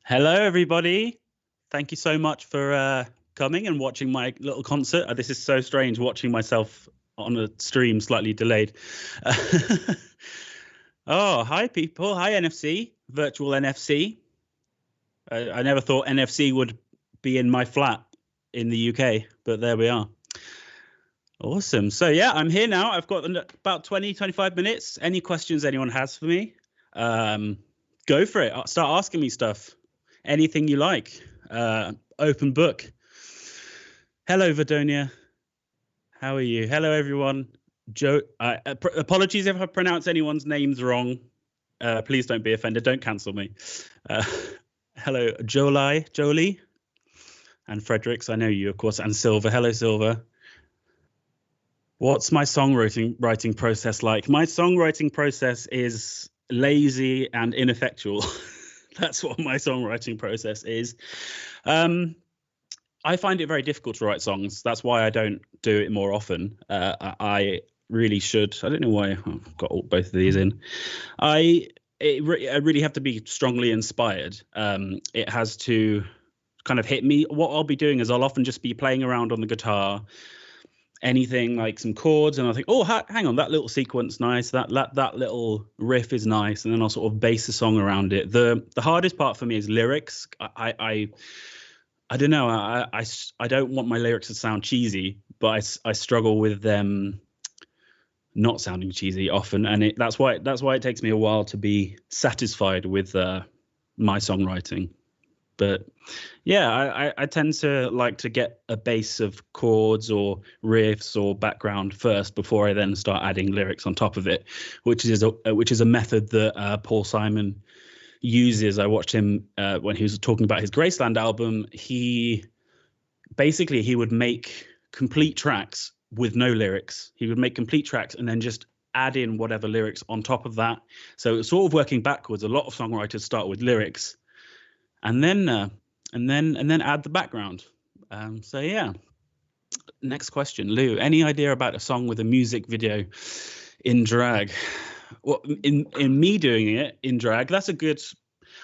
Hello, everybody. Thank you so much for coming and watching my little concert. This is so strange watching myself on a stream slightly delayed. Oh, hi, people. Hi, NFC, virtual NFC. I never thought NFC would be in my flat in the UK, but there we are. Awesome. So, yeah, I'm here now. I've got about 20, 25 minutes. Any questions anyone has for me, go for it. Start asking me stuff. Anything you like. Open book. Hello, Verdonia. How are you? Hello, everyone. Joe. Apologies if I pronounce anyone's names wrong. Please don't be offended. Don't cancel me. Hello, Jolie, and Fredericks. I know you, of course, and Silver. Hello, Silver. What's my songwriting process like? My songwriting process is lazy and ineffectual. That's what my songwriting process is. I find it very difficult to write songs. That's why I don't do it more often. I really should. I don't know why I've got both of these in. I really have to be strongly inspired. It has to kind of hit me. What I'll be doing is I'll often just be playing around on the guitar, anything like some chords, and I think, oh, hang on, that little sequence, nice. That little riff is nice, and then I'll sort of base a song around it. The hardest part for me is lyrics. I don't know. I don't want my lyrics to sound cheesy, but I struggle with them not sounding cheesy often, and that's why it takes me a while to be satisfied with my songwriting. But yeah, I tend to like to get a base of chords or riffs or background first before I then start adding lyrics on top of it, which is a method that Paul Simon uses. I watched him when he was talking about his Graceland album. He would make complete tracks with no lyrics. He would make complete tracks and then just add in whatever lyrics on top of that. So it's sort of working backwards. A lot of songwriters start with lyrics and then add the background. So yeah. Next question, Lou. Any idea about a song with a music video in drag? Well, in me doing it in drag, that's a good.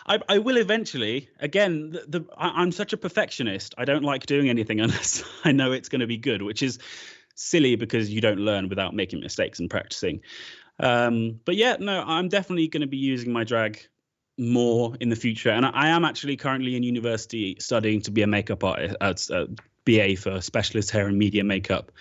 I will eventually. Again, I'm such a perfectionist. I don't like doing anything unless I know it's going to be good, which is silly because you don't learn without making mistakes and practicing. But yeah, no, I'm definitely going to be using my drag more in the future, and I am actually currently in university studying to be a makeup artist, as a BA for specialist hair and media makeup.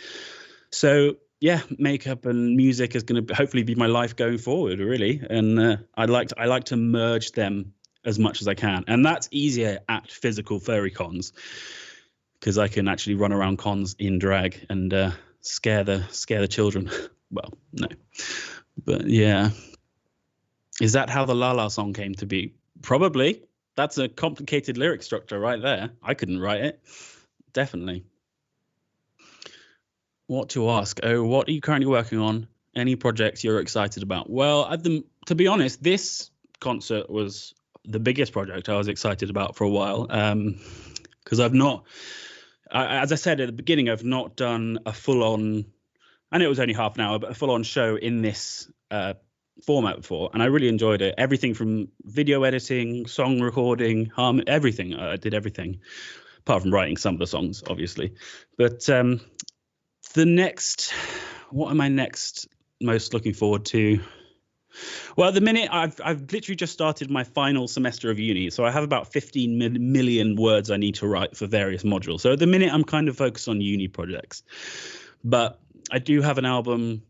So yeah, makeup and music is going to hopefully be my life going forward, really. And I like to merge them as much as I can, and that's easier at physical furry cons because I can actually run around cons in drag and scare the children. Well, no, but yeah. Is that how the La La song came to be? Probably. That's a complicated lyric structure right there. I couldn't write it. Definitely. What to ask? Oh, what are you currently working on? Any projects you're excited about? Well, to be honest, this concert was the biggest project I was excited about for a while. Because I've not, as I said at the beginning, I've not done a full-on, and it was only half an hour, but a full-on show in this format before, and I really enjoyed it. Everything from video editing, song recording, everything. I did everything, apart from writing some of the songs, obviously. But what am I next most looking forward to? Well, at the minute, I've literally just started my final semester of uni, so I have about 15 million words I need to write for various modules. So at the minute, I'm kind of focused on uni projects, but I do have an album.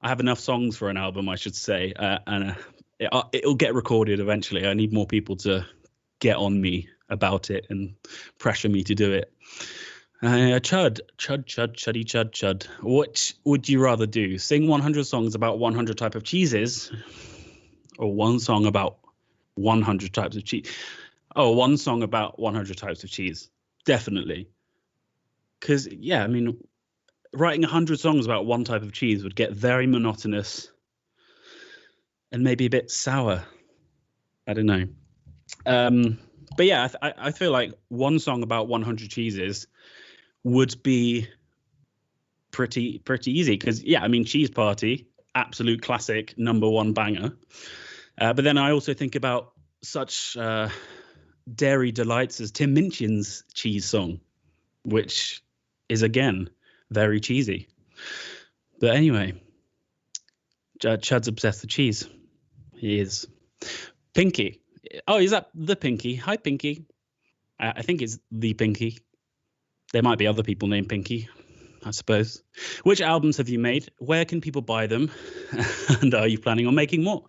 I have enough songs for an album, I should say, and it'll get recorded eventually. I need more people to get on me about it and pressure me to do it. Chud. What would you rather do? Sing 100 songs about 100 type of cheeses, or one song about 100 types of cheese? Oh, one song about 100 types of cheese, definitely. Because yeah, I mean, writing 100 songs about one type of cheese would get very monotonous and maybe a bit sour. I don't know. But yeah, I feel like one song about 100 cheeses would be pretty easy. Because yeah, I mean, Cheese Party, absolute classic, #1 banger. But then I also think about such Dairy Delights as Tim Minchin's cheese song, which is again very cheesy. But anyway, Chad's obsessed with cheese. He is. Pinky. Oh, is that the Pinky? Hi, Pinky. I think it's the Pinky. There might be other people named Pinky, I suppose. Which albums have you made? Where can people buy them? And are you planning on making more?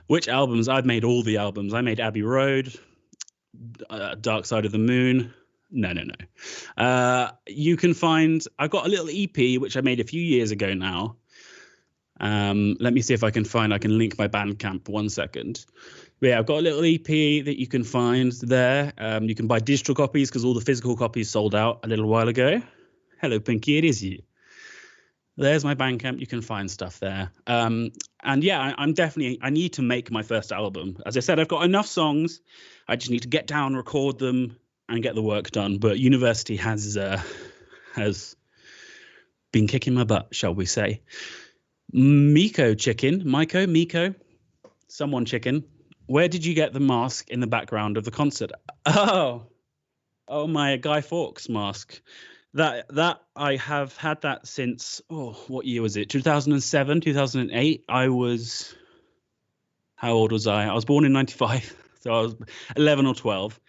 Which albums? I've made all the albums. I made Abbey Road, Dark Side of the Moon. No. You can find, I've got a little EP, which I made a few years ago now. Let me see if I can link my Bandcamp 1 second. But yeah, I've got a little EP that you can find there. You can buy digital copies because all the physical copies sold out a little while ago. Hello, Pinky, it is you. There's my Bandcamp. You can find stuff there. And yeah, I need to make my first album. As I said, I've got enough songs. I just need to get down, record them, and get the work done. But university has been kicking my butt, shall we say. Miko, someone chicken. Where did you get the mask in the background of the concert? Oh, my Guy Fawkes mask. That I have had that since, what year was it? 2007, 2008. How old was I? I was born in 95, so I was 11 or 12.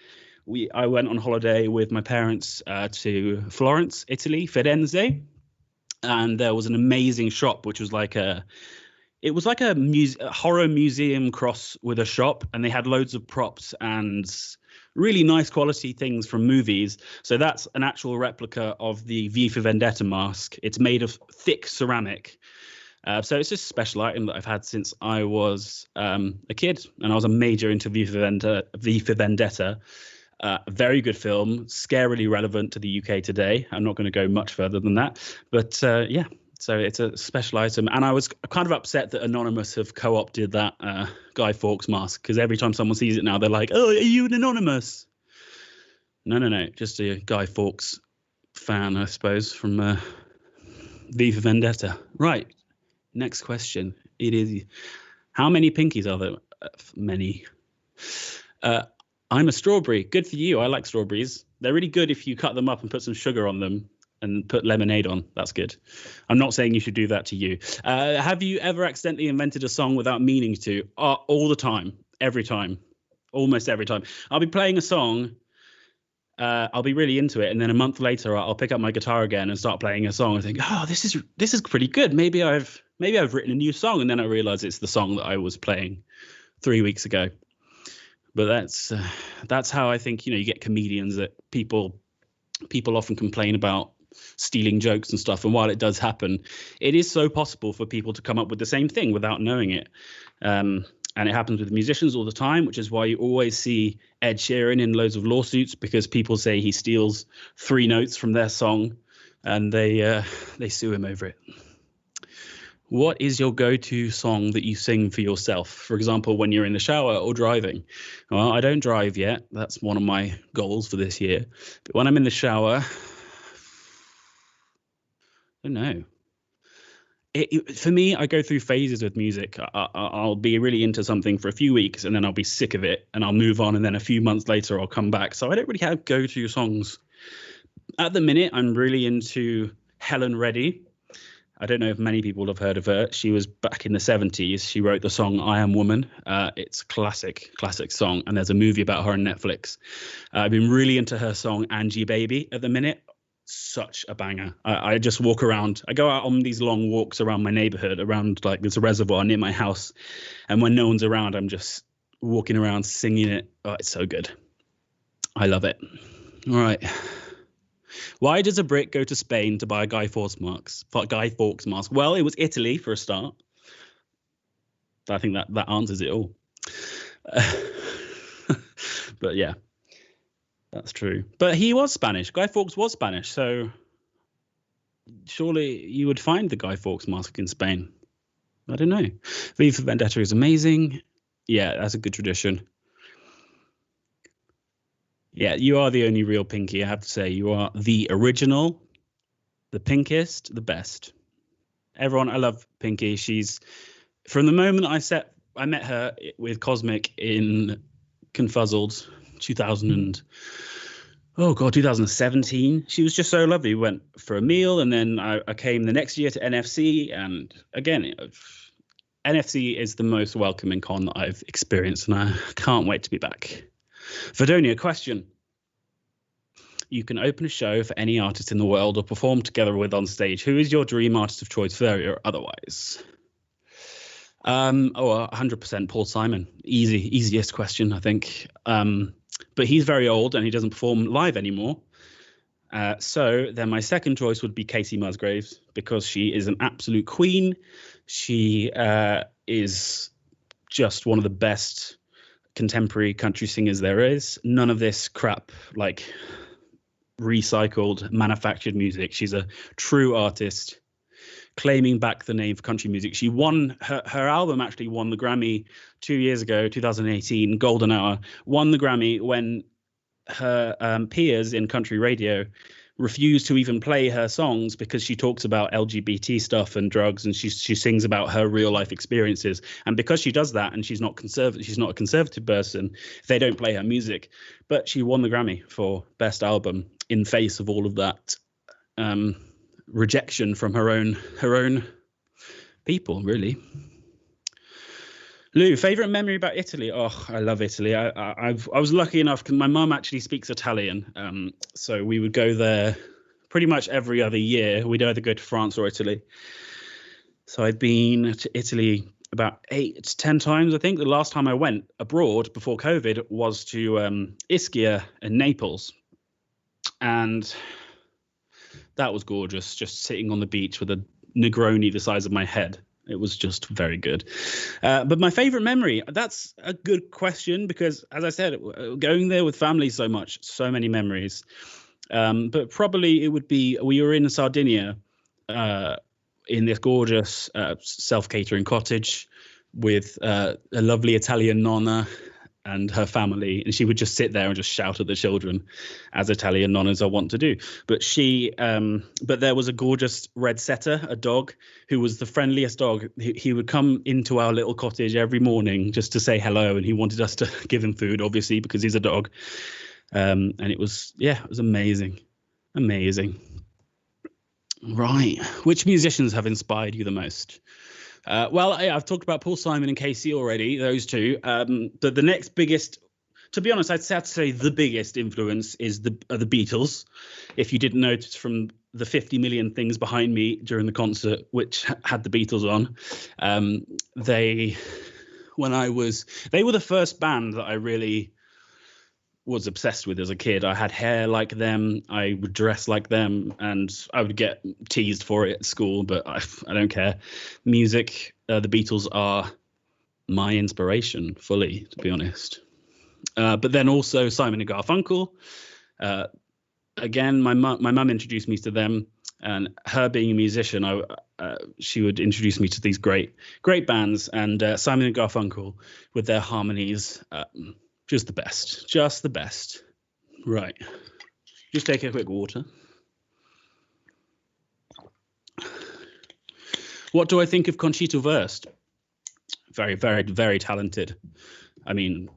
I went on holiday with my parents to Florence, Italy, Firenze, and there was an amazing shop which was like a horror museum cross with a shop, and they had loads of props and really nice quality things from movies. So that's an actual replica of the V for Vendetta mask. It's made of thick ceramic. So it's just a special item that I've had since I was a kid, and I was a major into V for Vendetta. Very good film, scarily relevant to the UK today. I'm not going to go much further than that. But yeah, so it's a special item. And I was kind of upset that Anonymous have co-opted that Guy Fawkes mask, because every time someone sees it now, they're like, oh, are you an Anonymous? No. Just a Guy Fawkes fan, I suppose, from V for Vendetta. Right. Next question. It is, how many pinkies are there? Many. I'm a strawberry. Good for you. I like strawberries. They're really good if you cut them up and put some sugar on them and put lemonade on. That's good. I'm not saying you should do that to you. Have you ever accidentally invented a song without meaning to? All the time. Every time. Almost every time. I'll be playing a song. I'll be really into it, and then a month later, I'll pick up my guitar again and start playing a song and think, oh, this is pretty good. Maybe I've written a new song, and then I realize it's the song that I was playing 3 weeks ago. But that's how I think, you get comedians, that people often complain about stealing jokes and stuff. And while it does happen, it is so possible for people to come up with the same thing without knowing it. And it happens with musicians all the time, which is why you always see Ed Sheeran in loads of lawsuits, because people say he steals 3 notes from their song, and they sue him over it. What is your go-to song that you sing for yourself? For example, when you're in the shower or driving? Well, I don't drive yet. That's one of my goals for this year. But when I'm in the shower, I don't know. For me, I go through phases with music. I'll be really into something for a few weeks, and then I'll be sick of it, and I'll move on, and then a few months later, I'll come back. So I don't really have go-to songs. At the minute, I'm really into Helen Reddy. I don't know if many people have heard of her. She was back in the 70s. She wrote the song I Am Woman. It's a classic song, and there's a movie about her on Netflix. I've been really into her song Angie Baby at the minute. Such a banger. I just walk around. I go out on these long walks around my neighborhood, around, like, there's a reservoir near my house, and when no one's around, I'm just walking around singing it. Oh, it's so good. I love it. All right. Why does a Brit go to Spain to buy a Guy Fawkes mask? Well, it was Italy for a start. I think that answers it all. But yeah, that's true. But he was Spanish. Guy Fawkes was Spanish, so surely you would find the Guy Fawkes mask in Spain. I don't know. V for Vendetta is amazing. Yeah, that's a good tradition. Yeah, you are the only real Pinky, I have to say. You are the original, the pinkest, the best. Everyone, I love Pinky. She's, from the moment I met her with Cosmic in Confuzzled 2017. She was just so lovely. We went for a meal, and then I came the next year to NFC, and again, NFC is the most welcoming con that I've experienced, and I can't wait to be back. Verdonia, question. You can open a show for any artist in the world or perform together with on stage. Who is your dream artist of choice, fairy or otherwise? 100% Paul Simon. Easiest question, I think. But he's very old and he doesn't perform live anymore. So then my second choice would be Casey Musgraves, because she is an absolute queen. She is just one of the best contemporary country singers there is. None of this crap like recycled, manufactured music. She's a true artist, claiming back the name for country music. She won her album actually won the Grammy 2 years ago, 2018, Golden Hour, won the Grammy when her peers in country radio refused to even play her songs because she talks about LGBT stuff and drugs, and she sings about her real life experiences. And because she does that, and she's not a conservative person, they don't play her music. But she won the Grammy for Best Album in face of all of that rejection from her own people, really. Lou, favorite memory about Italy? Oh, I love Italy. I was lucky enough because my mum actually speaks Italian, so we would go there pretty much every other year. We'd either go to France or Italy. So I'd been to Italy about 8 to 10 times. I think the last time I went abroad before COVID was to Ischia in Naples, and that was gorgeous. Just sitting on the beach with a Negroni the size of my head. It was just very good. But my favorite memory, that's a good question, because as I said, going there with family so many memories. But probably it would be, we were in Sardinia in this gorgeous self-catering cottage with a lovely Italian nonna and her family, and she would just sit there and just shout at the children, as Italian nonnas are wont to do. But but there was a gorgeous red setter, a dog, who was the friendliest dog. He would come into our little cottage every morning just to say hello, and he wanted us to give him food, obviously, because he's a dog. And it was amazing. Right, which musicians have inspired you the most? Well, I've talked about Paul Simon and Casey already, those two. The next biggest, to be honest, I'd have to say the biggest influence is the Beatles. If you didn't notice from the 50 million things behind me during the concert, which had the Beatles on, they were the first band that I really was obsessed with as a kid. I had hair like them, I would dress like them, and I would get teased for it at school, but I don't care. Music, the Beatles are my inspiration fully, to be honest. But then also Simon and Garfunkel. Again, my mum introduced me to them, and her being a musician, she would introduce me to these great bands, and Simon and Garfunkel with their harmonies, just the best. Right. Just take a quick water. What do I think of Conchita Wurst? Very, very, very talented. I mean,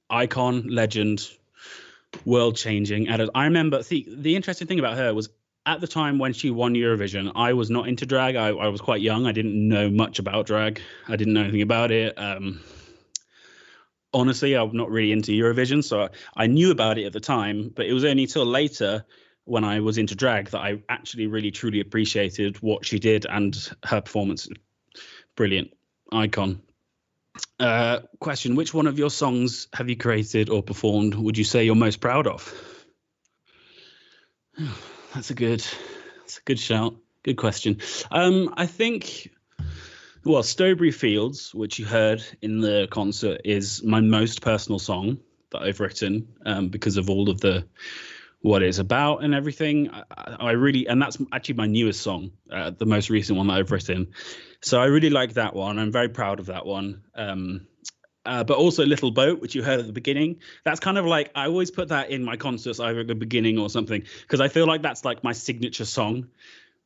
icon, legend, world-changing. I remember, the interesting thing about her was, at the time when she won Eurovision, I was not into drag. I was quite young. I didn't know much about drag. I didn't know anything about it. Honestly, I'm not really into Eurovision, so I knew about it at the time, but it was only till later when I was into drag that I actually really truly appreciated what she did and her performance. Brilliant. Icon. Question, which one of your songs have you created or performed would you say you're most proud of? That's a good shout. Good question. I think, well, Stowberry Fields, which you heard in the concert, is my most personal song that I've written, because of all of what it's about and everything. I really, and that's actually my newest song, the most recent one that I've written. So I really like that one. I'm very proud of that one. But also Little Boat, which you heard at the beginning. That's kind of like, I always put that in my concerts, either at the beginning or something, because I feel like that's like my signature song,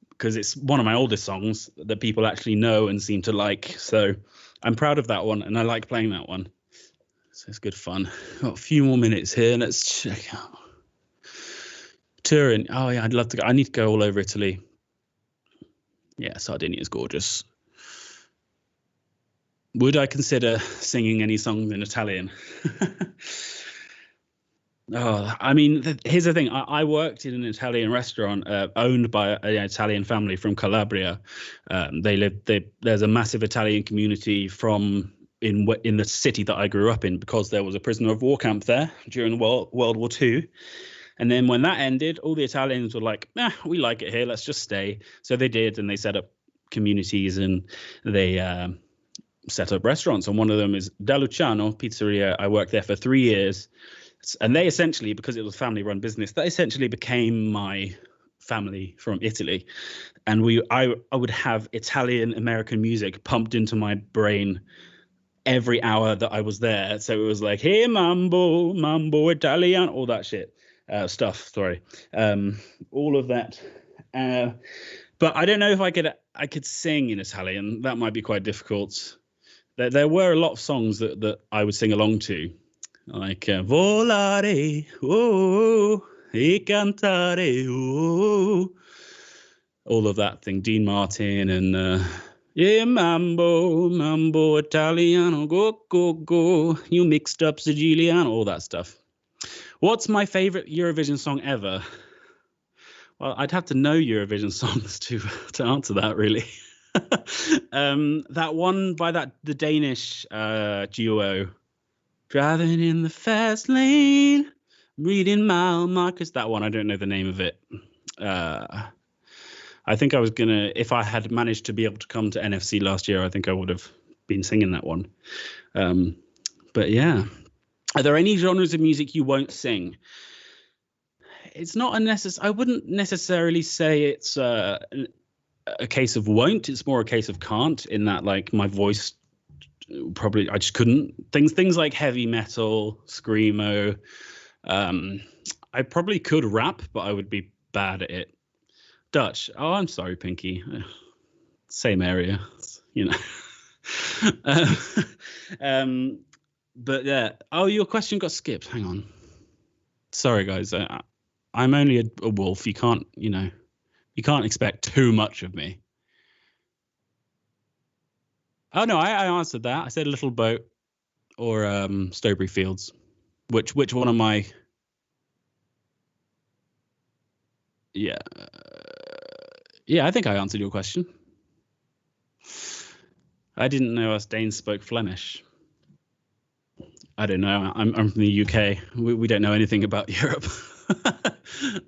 because it's one of my oldest songs that people actually know and seem to like. So I'm proud of that one, and I like playing that one. it's good fun. Got a few more minutes here. Let's check out Turin. Oh yeah, I'd love to go. I need to go all over Italy. Yeah, Sardinia is gorgeous. Would I consider singing any songs in Italian? Oh, I mean, here's the thing. I worked in an Italian restaurant owned by an Italian family from Calabria. There's a massive Italian community in the city that I grew up in, because there was a prisoner of war camp there during World War II. And then when that ended, all the Italians were like, we like it here. Let's just stay. So they did, and they set up communities, and they set up restaurants. And one of them is Da Luciano Pizzeria. I worked there for 3 years. And they essentially, because it was a family-run business, that essentially became my family from Italy. And I would have Italian American music pumped into my brain every hour that I was there. So it was like, hey, mambo Italian, all that shit stuff. Sorry, all of that. But I don't know if I could sing in Italian. That might be quite difficult. There were a lot of songs that I would sing along to. Like volare, oh, e cantare, oh, all of that thing. Dean Martin and yeah, mambo Italiano, go, you mixed up Siciliano, all that stuff. What's my favorite Eurovision song ever? Well, I'd have to know Eurovision songs to answer that, really. That one by the Danish duo. Driving in the fast lane, reading mile markers. That one, I don't know the name of it. I think I was if I had managed to be able to come to NFC last year, I think I would have been singing that one. But yeah, are there any genres of music you won't sing? It's not I wouldn't necessarily say it's a case of won't. It's more a case of can't, in that, like, my voice, probably I just couldn't. Things like heavy metal, screamo. I probably could rap, but I would be bad at it. Dutch. Oh, I'm sorry, Pinky. Same area, you know. But yeah. Oh, your question got skipped. Hang on. Sorry, guys. I'm only a wolf. You can't expect too much of me. Oh no, I answered that. I said Little Boat or Strawberry Fields. Which one of my? Yeah, I think I answered your question. I didn't know us Danes spoke Flemish. I don't know. I'm from the UK. We don't know anything about Europe.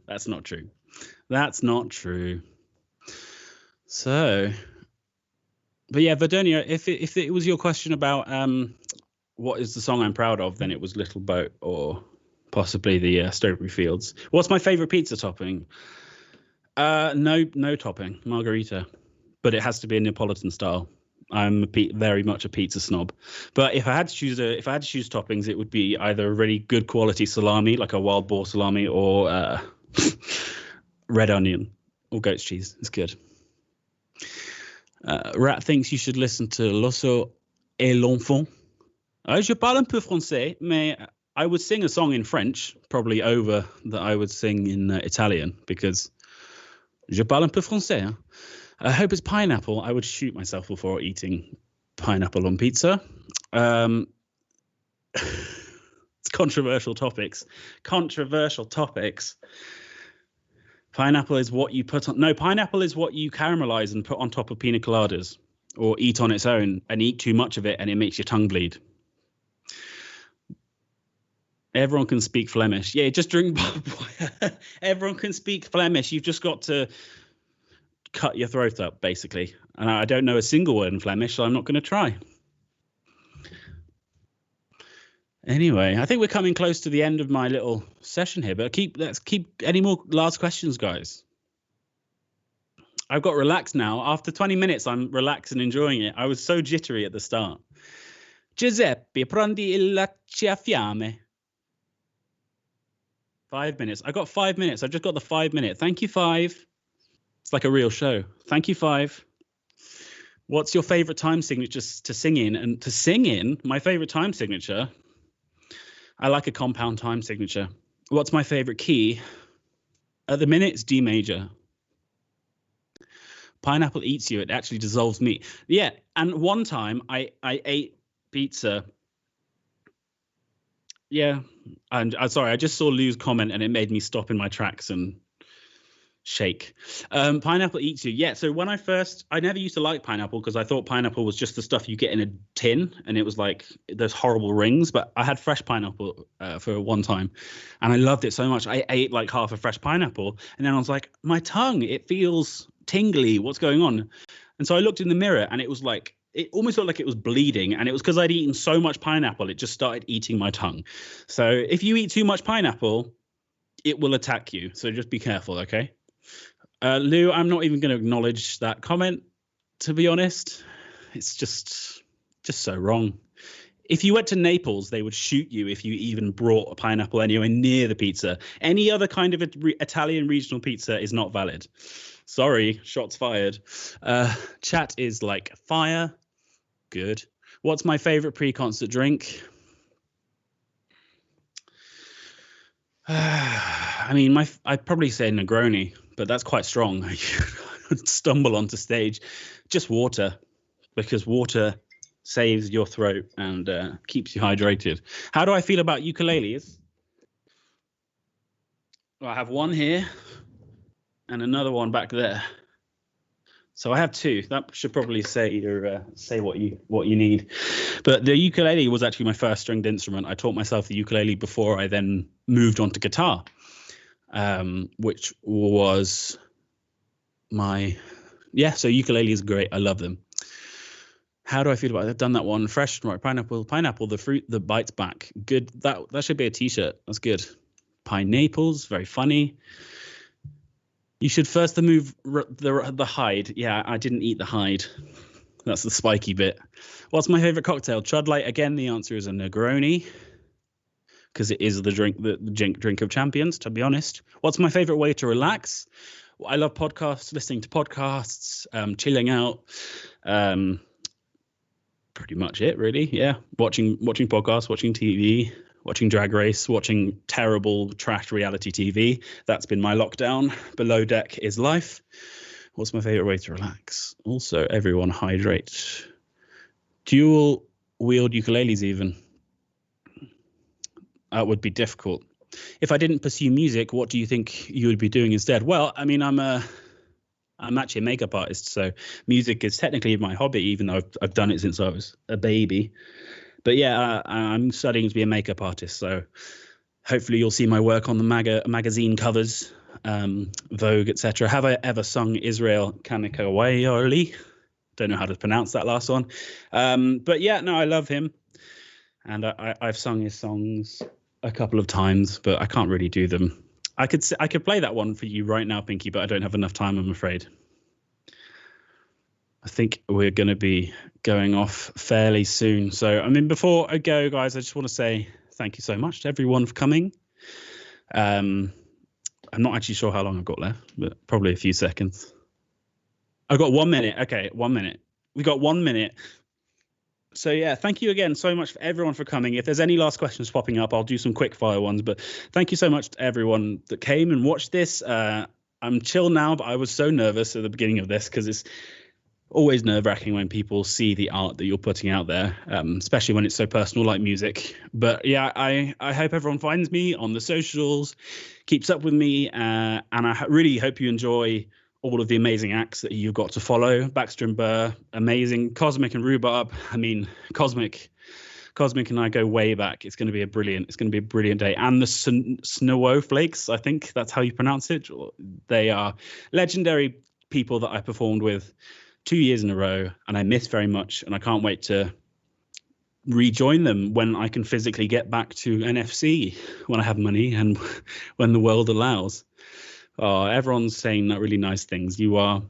That's not true. That's not true. So, but yeah, Verdonia, if it was your question about what is the song I'm proud of, then it was Little Boat or possibly the Strawberry Fields. What's my favorite pizza topping? No topping, margarita, but it has to be a Neapolitan style. I'm very much a pizza snob. But if I had to choose toppings, it would be either a really good quality salami, like a wild boar salami, or red onion or goat's cheese. It's good. Rat thinks you should listen to L'Osso et l'Enfant. Je parle un peu français, mais I would sing a song in French, probably over that I would sing in Italian, because je parle un peu français. Hein? I hope it's pineapple. I would shoot myself before eating pineapple on pizza. It's controversial topics. Pineapple is what you put on. No, pineapple is what you caramelize and put on top of pina coladas, or eat on its own, and eat too much of it and it makes your tongue bleed. Everyone can speak Flemish. Yeah, just drink. Everyone can speak Flemish. You've just got to cut your throat up, basically. And I don't know a single word in Flemish, so I'm not going to try. Anyway, I think we're coming close to the end of my little session here, but let's keep any more last questions, guys. I've got relaxed now. After 20 minutes, I'm relaxed and enjoying it. I was so jittery at the start. Giuseppe, prendi il fiamme. 5 minutes. I got 5 minutes. I just got the 5 minute. Thank you, 5. It's like a real show. Thank you, 5. What's your favorite time signature to sing in? And to sing in, my favorite time signature I like a compound time signature. What's my favorite key? At the minute, it's D major. Pineapple eats you. It actually dissolves meat. Yeah. And one time I ate pizza. Yeah. And I'm sorry, I just saw Lou's comment and it made me stop in my tracks and shake. Pineapple eats you. Yeah. So when I never used to like pineapple because I thought pineapple was just the stuff you get in a tin and it was like those horrible rings. But I had fresh pineapple for one time and I loved it so much. I ate like half a fresh pineapple and then I was like, my tongue, it feels tingly. What's going on? And so I looked in the mirror and it was like, it almost looked like it was bleeding, and it was because I'd eaten so much pineapple, it just started eating my tongue. So if you eat too much pineapple, it will attack you. So just be careful, okay? Lou, I'm not even going to acknowledge that comment, to be honest. It's just so wrong. If you went to Naples, they would shoot you if you even brought a pineapple anywhere near the pizza. Any other kind of Italian regional pizza is not valid. Sorry, shots fired. Chat is like fire. Good. What's my favorite pre-concert drink? I mean, I'd probably say Negroni, but that's quite strong. I would stumble onto stage. Just water, because water saves your throat and keeps you hydrated. How do I feel about ukuleles? Well, I have one here and another one back there. So I have two. That should probably say what you need. But the ukulele was actually my first stringed instrument. I taught myself the ukulele before I then moved on to guitar, which was so ukulele is great. I love them. How do I feel about it? I've done that one. Fresh, right? Pineapple, the fruit that bites back. Good. That should be a t-shirt. That's good. Pineapples, very funny. You should first remove the hide. Yeah, I didn't eat the hide. That's the spiky bit. What's my favorite cocktail? Chud Light. Again, the answer is a Negroni, because it is the drink of champions, to be honest. What's my favorite way to relax? I love podcasts, listening to podcasts, chilling out. Pretty much it, really. Yeah, watching podcasts, watching TV, watching Drag Race, watching terrible trash reality TV. That's been my lockdown. Below Deck is life. What's my favorite way to relax? Also, everyone hydrate. Dual wield ukuleles even. That would be difficult. If I didn't pursue music, what do you think you would be doing instead? Well, I mean, I'm actually a makeup artist, so music is technically my hobby, even though I've done it since I was a baby. But yeah, I'm studying to be a makeup artist, so hopefully you'll see my work on the magazine covers, Vogue, etc. Have I ever sung Israel Kanekawayoli? Don't know how to pronounce that last one. But yeah, no, I love him, and I've sung his songs a couple of times, but I can't really do them. I could play that one for you right now, Pinky, but I don't have enough time, I'm afraid. I think we're going to be going off fairly soon. So, I mean, before I go, guys, I just want to say thank you so much to everyone for coming. I'm not actually sure how long I've got left, but probably a few seconds. I've got 1 minute. Okay, 1 minute. We got 1 minute. So, yeah, thank you again so much for everyone for coming. If there's any last questions popping up, I'll do some quick fire ones. But thank you so much to everyone that came and watched this. I'm chill now, but I was so nervous at the beginning of this because it's always nerve-wracking when people see the art that you're putting out there, especially when it's so personal like music. But yeah, I hope everyone finds me on the socials, keeps up with me, and I really hope you enjoy all of the amazing acts that you've got to follow. Baxter and Burr, amazing. Cosmic and Rhubarb. I mean, Cosmic and I go way back. It's going to be a brilliant day. And the Snowflakes, I think that's how you pronounce it. They are legendary people that I performed with 2 years in a row, and I miss very much, and I can't wait to rejoin them when I can physically get back to NFC, when I have money and when the world allows. Everyone's saying really nice things. You are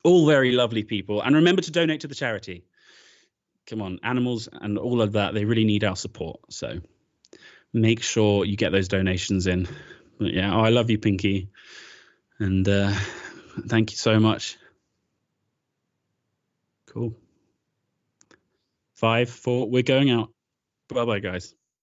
all very lovely people, and remember to donate to the charity. Come on, animals and all of that, they really need our support, so make sure you get those donations in. But yeah, I love you, Pinky, and thank you so much. Cool. 5, 4, we're going out. Bye-bye, guys.